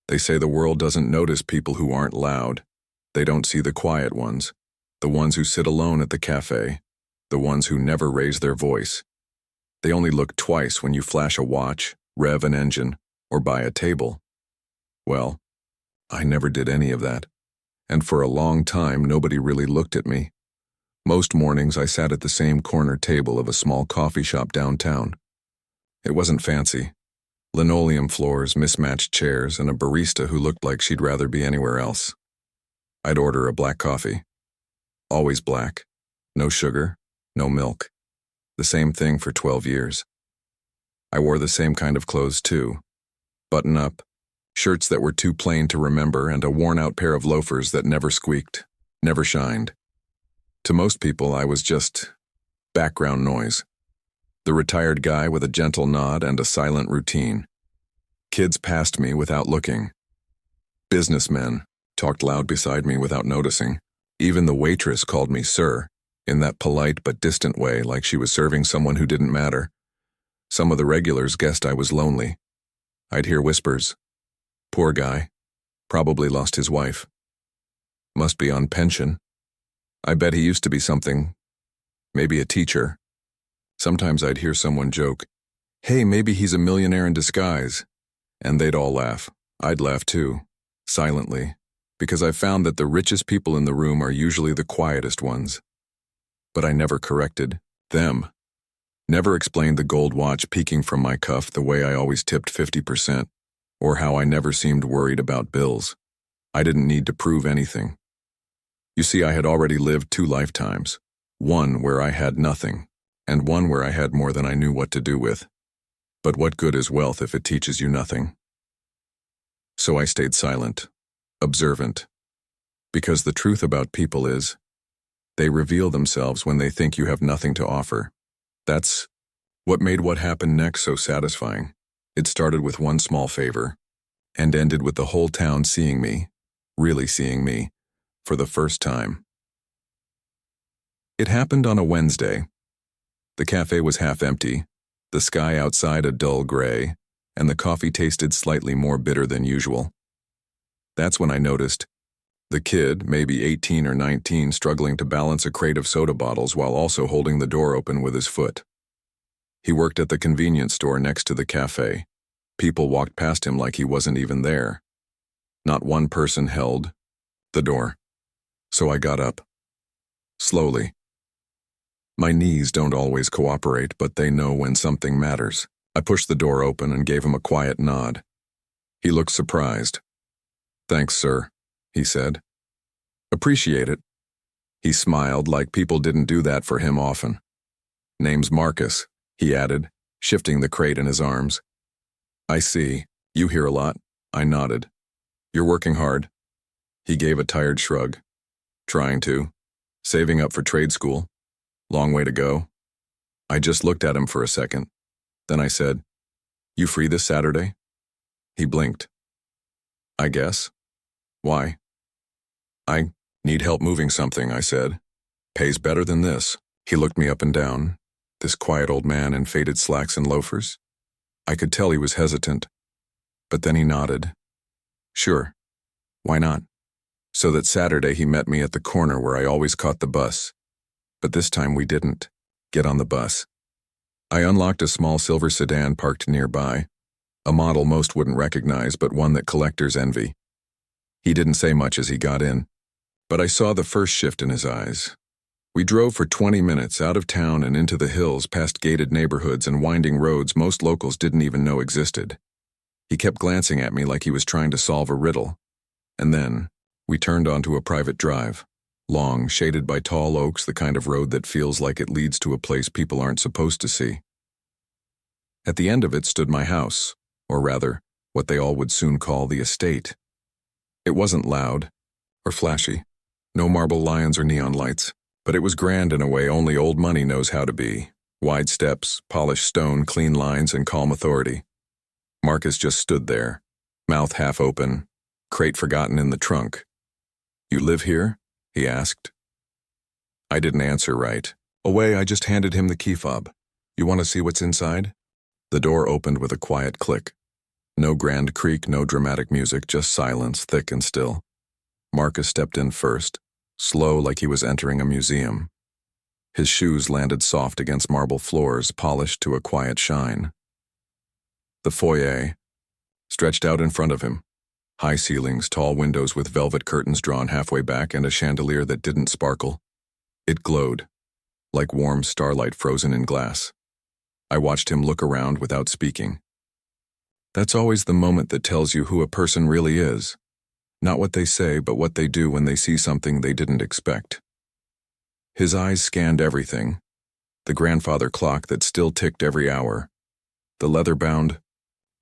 They say the world doesn't notice people who aren't loud. They don't see the quiet ones, the ones who sit alone at the cafe, the ones who never raise their voice. They only look twice when you flash a watch, rev an engine, or buy a table. Well, I never did any of that, and for a long time nobody really looked at me. Most mornings I sat at the same corner table of a small coffee shop downtown. It wasn't fancy. Linoleum floors, mismatched chairs, and a barista who looked like she'd rather be anywhere else. I'd order a black coffee. Always black. No sugar, no milk. The same thing for 12 years. I wore the same kind of clothes too. Button-up, shirts that were too plain to remember, and a worn-out pair of loafers that never squeaked, never shined. To most people, I was just background noise. The retired guy with a gentle nod and a silent routine. Kids passed me without looking. Businessmen talked loud beside me without noticing. Even the waitress called me sir, in that polite but distant way, like she was serving someone who didn't matter. Some of the regulars guessed I was lonely. I'd hear whispers. Poor guy. Probably lost his wife. Must be on pension. I bet he used to be something. Maybe a teacher. Sometimes I'd hear someone joke, "Hey, maybe he's a millionaire in disguise." And they'd all laugh. I'd laugh too, silently, because I found that the richest people in the room are usually the quietest ones. But I never corrected them. Never explained the gold watch peeking from my cuff the way I always tipped 50%, or how I never seemed worried about bills. I didn't need to prove anything. You see, I had already lived 2 lifetimes, one where I had nothing, and one where I had more than I knew what to do with. But what good is wealth if it teaches you nothing? So I stayed silent, observant, because the truth about people is, they reveal themselves when they think you have nothing to offer. That's what made what happened next so satisfying. It started with one small favor, and ended with the whole town seeing me, really seeing me, for the first time. It happened on a Wednesday. The cafe was half empty, the sky outside a dull gray, and the coffee tasted slightly more bitter than usual. That's when I noticed the kid, maybe 18 or 19, struggling to balance a crate of soda bottles while also holding the door open with his foot. He worked at the convenience store next to the cafe. People walked past him like he wasn't even there. Not one person held the door. So I got up. Slowly. My knees don't always cooperate, but they know when something matters. I pushed the door open and gave him a quiet nod. He looked surprised. "Thanks, sir," he said. "Appreciate it." He smiled like people didn't do that for him often. "Name's Marcus," he added, shifting the crate in his arms. "I see. You hear a lot." I nodded. "You're working hard." He gave a tired shrug. "Trying to. Saving up for trade school. Long way to go." I just looked at him for a second. Then I said, "You free this Saturday?" He blinked. "I guess. Why?" "I need help moving something," I said. "Pays better than this." He looked me up and down, this quiet old man in faded slacks and loafers. I could tell he was hesitant, but then he nodded. "Sure. Why not?" So that Saturday he met me at the corner where I always caught the bus. But this time we didn't get on the bus. I unlocked a small silver sedan parked nearby, a model most wouldn't recognize, but one that collectors envy. He didn't say much as he got in, but I saw the first shift in his eyes. We drove for 20 minutes out of town and into the hills past gated neighborhoods and winding roads most locals didn't even know existed. He kept glancing at me like he was trying to solve a riddle, and then we turned onto a private drive. Long, shaded by tall oaks, the kind of road that feels like it leads to a place people aren't supposed to see. At the end of it stood my house, or rather, what they all would soon call the estate. It wasn't loud or flashy, no marble lions or neon lights, but it was grand in a way only old money knows how to be. Wide steps, polished stone, clean lines, and calm authority. Marcus just stood there, mouth half open, crate forgotten in the trunk. "You live here?" he asked. I didn't answer right. Away, I just handed him the key fob. "You want to see what's inside?" The door opened with a quiet click. No grand creak, no dramatic music, just silence, thick and still. Marcus stepped in first, slow like he was entering a museum. His shoes landed soft against marble floors, polished to a quiet shine. The foyer stretched out in front of him. High ceilings, tall windows with velvet curtains drawn halfway back, and a chandelier that didn't sparkle. It glowed, like warm starlight frozen in glass. I watched him look around without speaking. That's always the moment that tells you who a person really is. Not what they say, but what they do when they see something they didn't expect. His eyes scanned everything. The grandfather clock that still ticked every hour. The leather-bound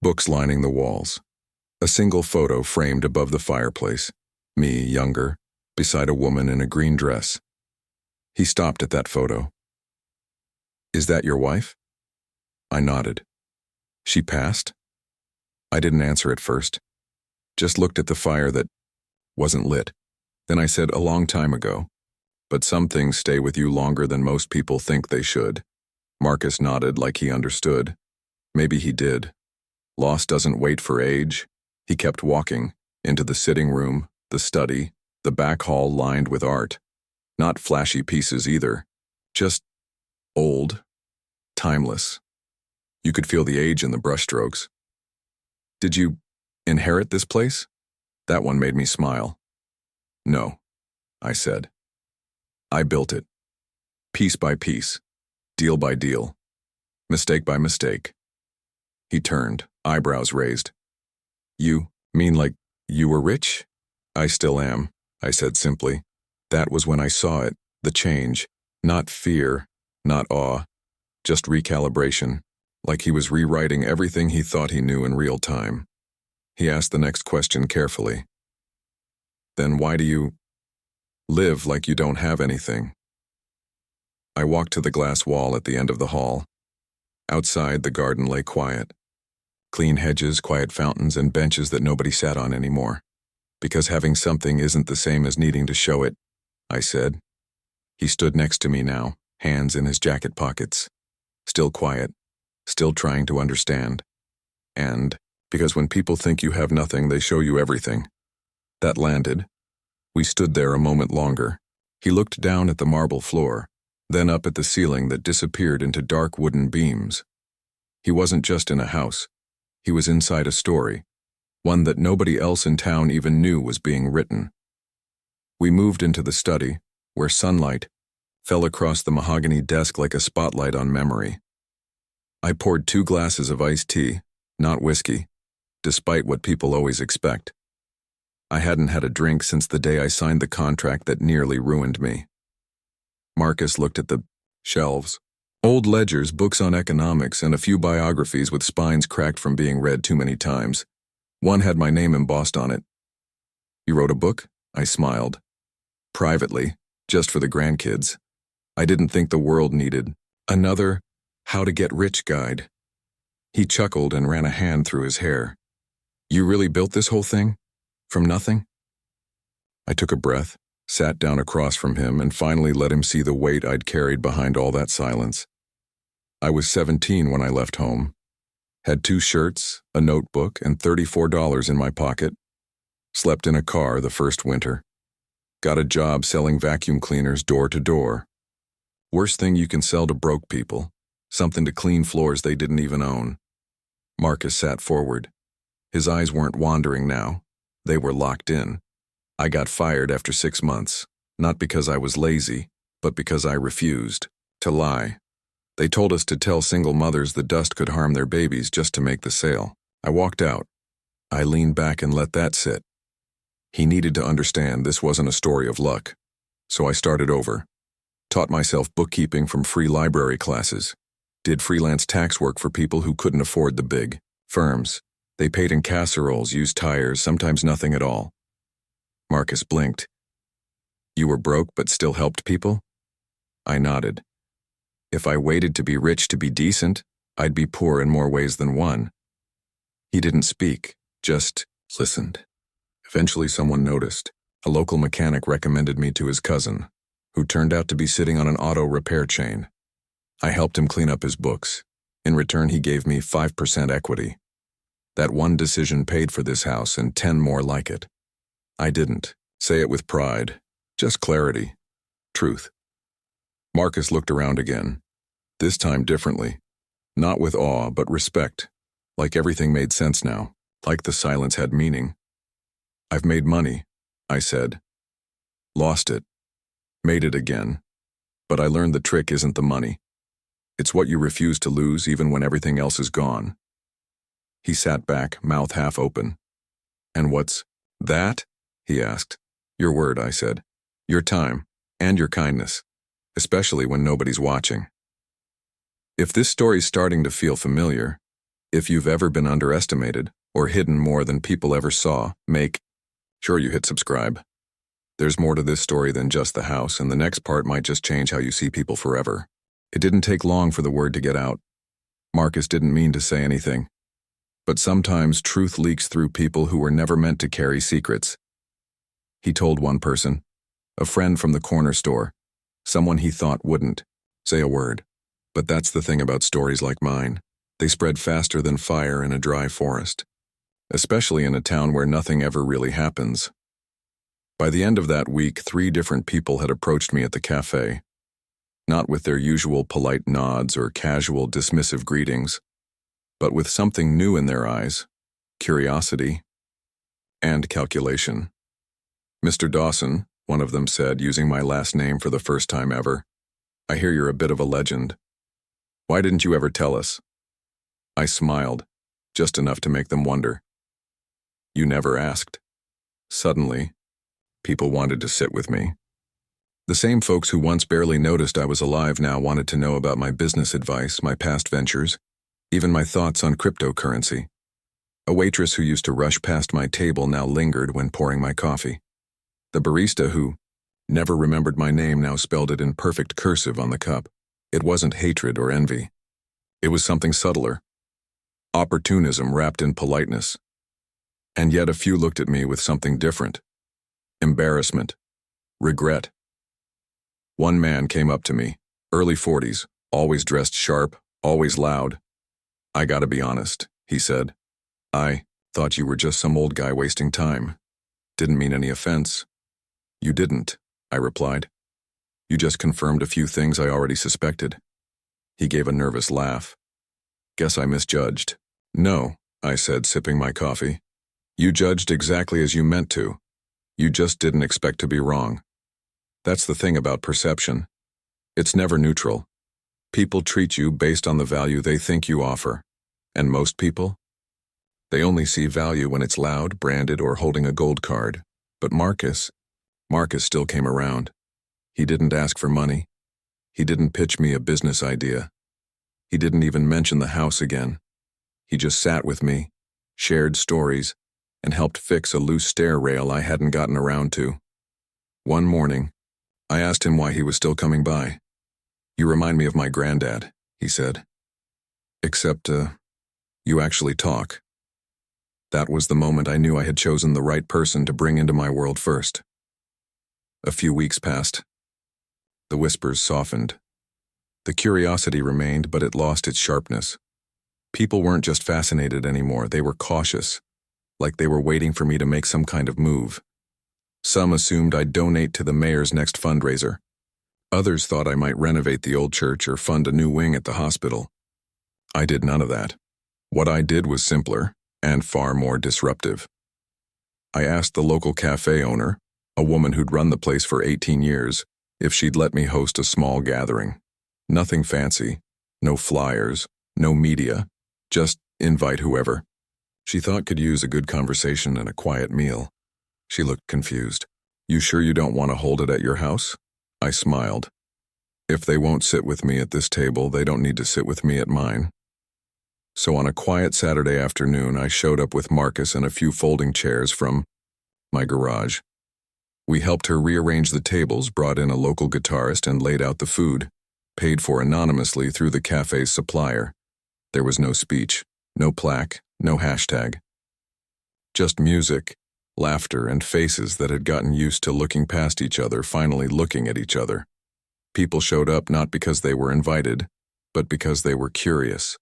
books lining the walls. A single photo framed above the fireplace. Me, younger, beside a woman in a green dress. He stopped at that photo. "Is that your wife?" I nodded. "She passed?" I didn't answer at first. Just looked at the fire that wasn't lit. Then I said, "A long time ago. But some things stay with you longer than most people think they should." Marcus nodded like he understood. Maybe he did. Loss doesn't wait for age. He kept walking, into the sitting room, the study, the back hall lined with art. Not flashy pieces either. Just old, timeless. You could feel the age in the brushstrokes. "Did you inherit this place?" That one made me smile. "No," I said. "I built it. Piece by piece. Deal by deal. Mistake by mistake." He turned, eyebrows raised. "You mean like you were rich?" "I still am," I said simply. That was when I saw it, the change. Not fear, not awe, just recalibration, like he was rewriting everything he thought he knew in real time. He asked the next question carefully. "Then why do you live like you don't have anything?" I walked to the glass wall at the end of the hall. Outside, the garden lay quiet. Clean hedges, quiet fountains, and benches that nobody sat on anymore. "Because having something isn't the same as needing to show it," I said. He stood next to me now, hands in his jacket pockets. Still quiet, still trying to understand. And because when people think you have nothing, they show you everything. That landed. We stood there a moment longer. He looked down at the marble floor, then up at the ceiling that disappeared into dark wooden beams. He wasn't just in a house. He was inside a story, one that nobody else in town even knew was being written. We moved into the study, where sunlight fell across the mahogany desk like a spotlight on memory. I poured 2 glasses of iced tea, not whiskey, despite what people always expect. I hadn't had a drink since the day I signed the contract that nearly ruined me. Marcus looked at the shelves. Old ledgers, books on economics, and a few biographies with spines cracked from being read too many times. One had my name embossed on it. "You wrote a book?" I smiled. "Privately, just for the grandkids. I didn't think the world needed another how to get rich guide." He chuckled and ran a hand through his hair. "You really built this whole thing? From nothing?" I took a breath, sat down across from him, and finally let him see the weight I'd carried behind all that silence. I was 17 when I left home. Had 2 shirts, a notebook, and $34 in my pocket. Slept in a car the first winter. Got a job selling vacuum cleaners door to door. Worst thing you can sell to broke people. Something to clean floors they didn't even own. Marcus sat forward. His eyes weren't wandering now. They were locked in. I got fired after 6 months, not because I was lazy, but because I refused to lie. They told us to tell single mothers the dust could harm their babies just to make the sale. I walked out. I leaned back and let that sit. He needed to understand this wasn't a story of luck. So I started over. Taught myself bookkeeping from free library classes. Did freelance tax work for people who couldn't afford the big firms. They paid in casseroles, used tires, sometimes nothing at all. Marcus blinked. "You were broke but still helped people?" I nodded. "If I waited to be rich to be decent, I'd be poor in more ways than one." He didn't speak, just listened. Eventually someone noticed. A local mechanic recommended me to his cousin, who turned out to be sitting on an auto repair chain. I helped him clean up his books. In return, he gave me 5% equity. That one decision paid for this house and 10 more like it. I didn't. Say it with pride. Just clarity. Truth. Marcus looked around again. This time differently. Not with awe, but respect. Like everything made sense now. Like the silence had meaning. I've made money, I said. Lost it. Made it again. But I learned the trick isn't the money. It's what you refuse to lose even when everything else is gone. He sat back, mouth half open. And what's that? He asked. Your word, I said. Your time, and your kindness, especially when nobody's watching. If this story's starting to feel familiar, if you've ever been underestimated or hidden more than people ever saw, make sure you hit subscribe. There's more to this story than just the house, and the next part might just change how you see people forever. It didn't take long for the word to get out. Marcus didn't mean to say anything. But sometimes truth leaks through people who were never meant to carry secrets. He told one person, a friend from the corner store, someone he thought wouldn't say a word. But that's the thing about stories like mine. They spread faster than fire in a dry forest, especially in a town where nothing ever really happens. By the end of that week, 3 different people had approached me at the cafe, not with their usual polite nods or casual dismissive greetings, but with something new in their eyes, curiosity and calculation. Mr. Dawson, one of them said, using my last name for the first time ever, I hear you're a bit of a legend. Why didn't you ever tell us? I smiled, just enough to make them wonder. You never asked. Suddenly, people wanted to sit with me. The same folks who once barely noticed I was alive now wanted to know about my business advice, my past ventures, even my thoughts on cryptocurrency. A waitress who used to rush past my table now lingered when pouring my coffee. The barista who never remembered my name now spelled it in perfect cursive on the cup. It wasn't hatred or envy. It was something subtler. Opportunism wrapped in politeness. And yet a few looked at me with something different. Embarrassment. Regret. One man came up to me, early 40s, always dressed sharp, always loud. I gotta be honest, he said. I thought you were just some old guy wasting time. Didn't mean any offense. You didn't, I replied. You just confirmed a few things I already suspected. He gave a nervous laugh. Guess I misjudged. No, I said, sipping my coffee. You judged exactly as you meant to. You just didn't expect to be wrong. That's the thing about perception. It's never neutral. People treat you based on the value they think you offer. And most people? They only see value when it's loud, branded, or holding a gold card. But Marcus still came around. He didn't ask for money. He didn't pitch me a business idea. He didn't even mention the house again. He just sat with me, shared stories, and helped fix a loose stair rail I hadn't gotten around to. One morning, I asked him why he was still coming by. You remind me of my granddad, he said. Except, you actually talk. That was the moment I knew I had chosen the right person to bring into my world first. A few weeks passed. The whispers softened. The curiosity remained, but it lost its sharpness. People weren't just fascinated anymore, they were cautious, like they were waiting for me to make some kind of move. Some assumed I'd donate to the mayor's next fundraiser. Others thought I might renovate the old church or fund a new wing at the hospital. I did none of that. What I did was simpler and far more disruptive. I asked the local cafe owner, a woman who'd run the place for 18 years, if she'd let me host a small gathering. Nothing fancy, no flyers, no media, just invite whoever. She thought could use a good conversation and a quiet meal. She looked confused. You sure you don't want to hold it at your house? I smiled. If they won't sit with me at this table, they don't need to sit with me at mine. So on a quiet Saturday afternoon, I showed up with Marcus and a few folding chairs from my garage. We helped her rearrange the tables, brought in a local guitarist, and laid out the food, paid for anonymously through the cafe's supplier. There was no speech, no plaque, no hashtag. Just music, laughter, and faces that had gotten used to looking past each other, finally looking at each other. People showed up not because they were invited, but because they were curious.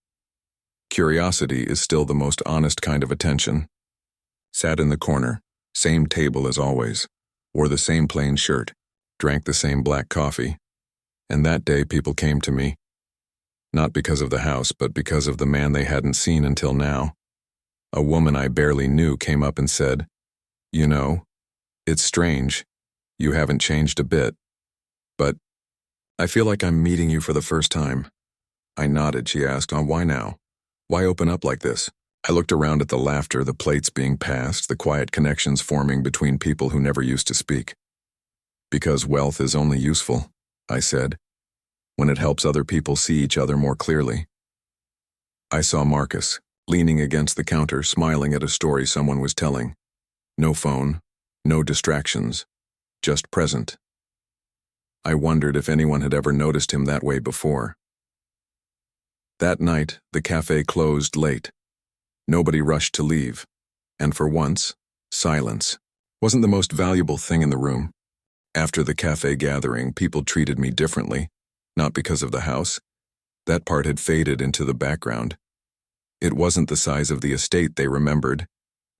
Curiosity is still the most honest kind of attention. Sat in the corner, same table as always, wore the same plain shirt, drank the same black coffee. And that day people came to me. Not because of the house, but because of the man they hadn't seen until now. A woman I barely knew came up and said, "You know, it's strange. You haven't changed a bit. But I feel like I'm meeting you for the first time." I nodded. She asked, "Oh, why now? Why open up like this?" I looked around at the laughter, the plates being passed, the quiet connections forming between people who never used to speak. "Because wealth is only useful," I said, "when it helps other people see each other more clearly." I saw Marcus, leaning against the counter, smiling at a story someone was telling. No phone, no distractions, just present. I wondered if anyone had ever noticed him that way before. That night, the cafe closed late. Nobody rushed to leave, and for once, silence wasn't the most valuable thing in the room. After the cafe gathering, people treated me differently, not because of the house. That part had faded into the background. It wasn't the size of the estate they remembered.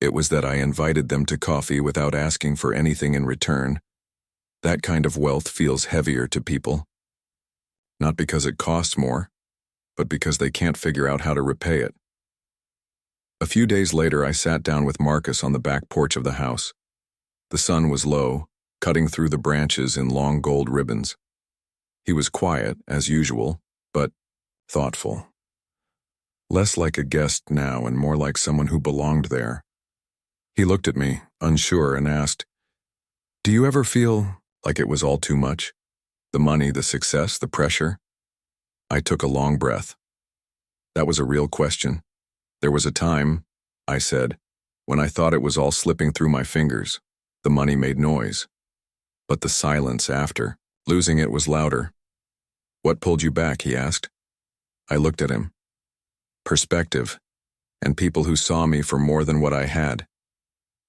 It was that I invited them to coffee without asking for anything in return. That kind of wealth feels heavier to people. Not because it costs more, but because they can't figure out how to repay it. A few days later, I sat down with Marcus on the back porch of the house. The sun was low, cutting through the branches in long gold ribbons. He was quiet, as usual, but thoughtful. Less like a guest now and more like someone who belonged there. He looked at me, unsure, and asked, "Do you ever feel like it was all too much? The money, the success, the pressure?" I took a long breath. That was a real question. There was a time, I said, when I thought it was all slipping through my fingers. The money made noise. But the silence after, losing it, was louder. "What pulled you back?" he asked. I looked at him. Perspective, and people who saw me for more than what I had.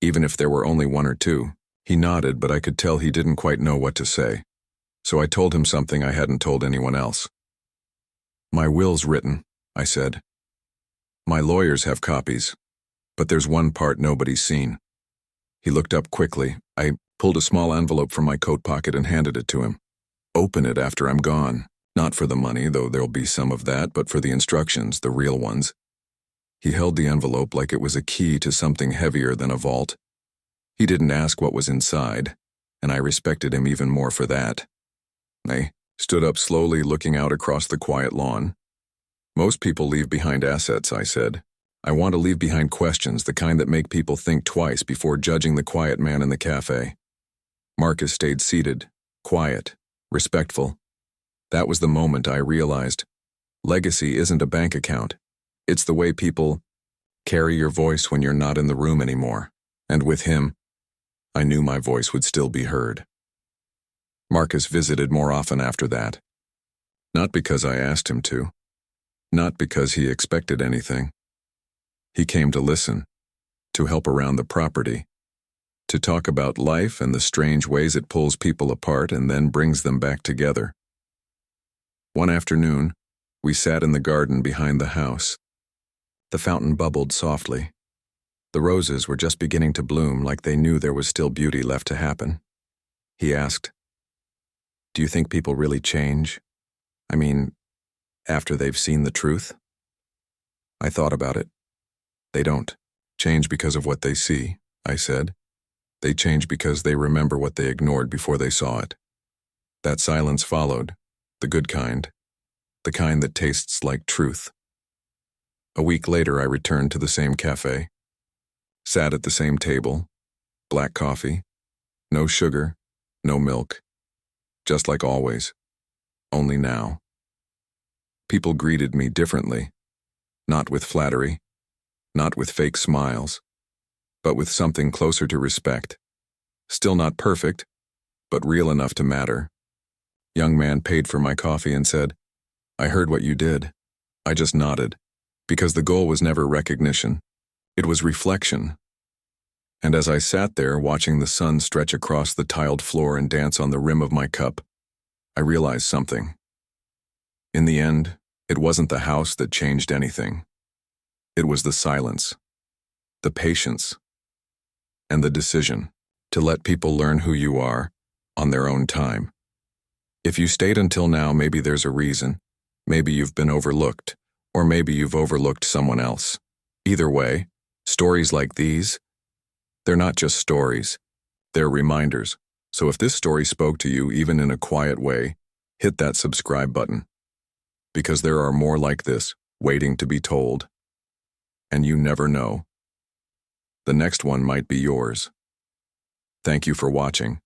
Even if there were only one or two. He nodded, but I could tell he didn't quite know what to say. So I told him something I hadn't told anyone else. "My will's written," I said. "My lawyers have copies, but there's one part nobody's seen." He looked up quickly. I pulled a small envelope from my coat pocket and handed it to him. "Open it after I'm gone. Not for the money, though there'll be some of that, but for the instructions, the real ones." He held the envelope like it was a key to something heavier than a vault. He didn't ask what was inside, and I respected him even more for that. I stood up slowly, looking out across the quiet lawn. "Most people leave behind assets," I said. "I want to leave behind questions, the kind that make people think twice before judging the quiet man in the cafe." Marcus stayed seated, quiet, respectful. That was the moment I realized legacy isn't a bank account. It's the way people carry your voice when you're not in the room anymore. And with him, I knew my voice would still be heard. Marcus visited more often after that. Not because I asked him to. Not because he expected anything. He came to listen, to help around the property, to talk about life and the strange ways it pulls people apart and then brings them back together. One afternoon, we sat in the garden behind the house. The fountain bubbled softly. The roses were just beginning to bloom, like they knew there was still beauty left to happen. He asked, "Do you think people really change? I mean, after they've seen the truth?" I thought about it. "They don't change because of what they see," I said. "They change because they remember what they ignored before they saw it." That silence followed, the good kind, the kind that tastes like truth. A week later, I returned to the same cafe. Sat at the same table, black coffee, no sugar, no milk, just like always, only now. People greeted me differently, not with flattery, not with fake smiles, but with something closer to respect. Still not perfect, but real enough to matter. Young man paid for my coffee and said, "I heard what you did." I just nodded, because the goal was never recognition. It was reflection. And as I sat there watching the sun stretch across the tiled floor and dance on the rim of my cup, I realized something. In the end, it wasn't the house that changed anything. It was the silence, the patience, and the decision to let people learn who you are on their own time. If you stayed until now, maybe there's a reason. Maybe you've been overlooked, or maybe you've overlooked someone else. Either way, stories like these, they're not just stories, they're reminders. So if this story spoke to you even in a quiet way, hit that subscribe button. Because there are more like this, waiting to be told. And you never know. The next one might be yours. Thank you for watching.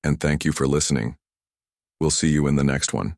And thank you for listening. We'll see you in the next one.